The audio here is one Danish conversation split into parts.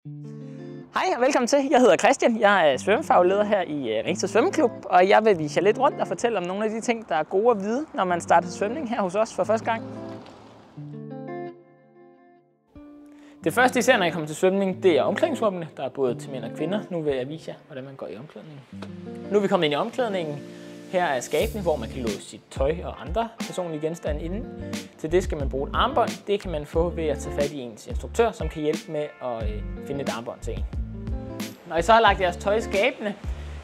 Hej og velkommen til. Jeg hedder Christian. Jeg er svømmefagleder her i Ringsted Svømmeklub, og jeg vil vise jer lidt rundt og fortælle om nogle af de ting, der er gode at vide, når man starter svømning her hos os for første gang. Det første, I ser, når I kommer til svømning, det er omklædningsrummene. Der er både til mænd og kvinder. Nu vil jeg vise jer, hvordan man går i omklædningen. Nu er vi kommet ind i omklædningen. Her er skabene, hvor man kan låse sit tøj og andre personlige genstande inde. Til det skal man bruge et armbånd. Det kan man få ved at tage fat i ens instruktør, som kan hjælpe med at finde et armbånd til en. Når I så har lagt jeres tøj i skabene,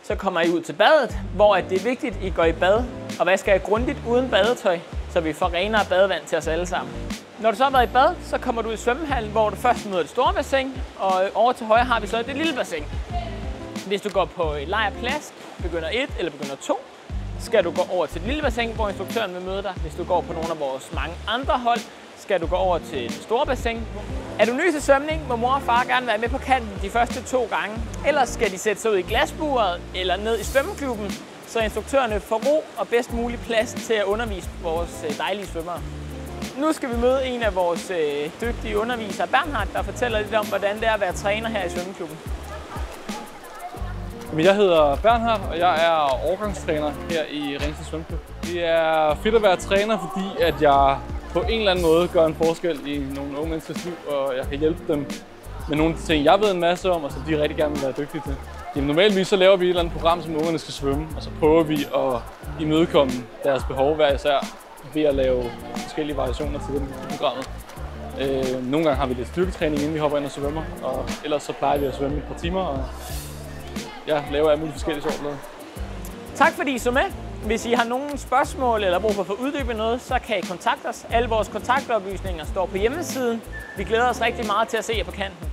så kommer I ud til badet, hvor det er vigtigt, at I går i bad og vasker jer grundigt uden badetøj, så vi får renere badevand til os alle sammen. Når du så har været i bad, så kommer du i svømmehallen, hvor du først møder det store bassin, og over til højre har vi så det lille bassin. Hvis du går på lejrplads, begynder 1 eller begynder 2, skal du gå over til det lille bassin, hvor instruktøren vil møde dig. Hvis du går på nogle af vores mange andre hold, skal du gå over til det store bassin. Er du ny til svømning, må mor og far gerne være med på kanten de første 2 gange. Ellers skal de sætte sig ud i glasburet eller ned i svømmeklubben, så instruktørerne får ro og bedst mulig plads til at undervise vores dejlige svømmere. Nu skal vi møde en af vores dygtige undervisere, Bernhard, der fortæller lidt om, hvordan det er at være træner her i svømmeklubben. Jeg hedder Bernhard, og jeg er årgangstræner her i Ringsted Svømmeklub. Det er fedt at være træner, fordi at jeg på en eller anden måde gør en forskel i nogle unge menneskers liv, og jeg kan hjælpe dem med nogle af de ting, jeg ved en masse om, og som de rigtig gerne vil være dygtige til. Jamen, normalvis så laver vi et eller andet program, som ungerne skal svømme, og så prøver vi at imødekomme deres behov hver især ved at lave forskellige variationer til dem i programmet. Nogle gange har vi lidt styrketræning, inden vi hopper ind og svømmer, og ellers så plejer vi at svømme et par timer, og laver alle mulige forskellige sjovt noget. Tak fordi I så med. Hvis I har nogle spørgsmål eller brug for at få uddybet noget, så kan I kontakte os. Alle vores kontaktoplysninger står på hjemmesiden. Vi glæder os rigtig meget til at se jer på kanten.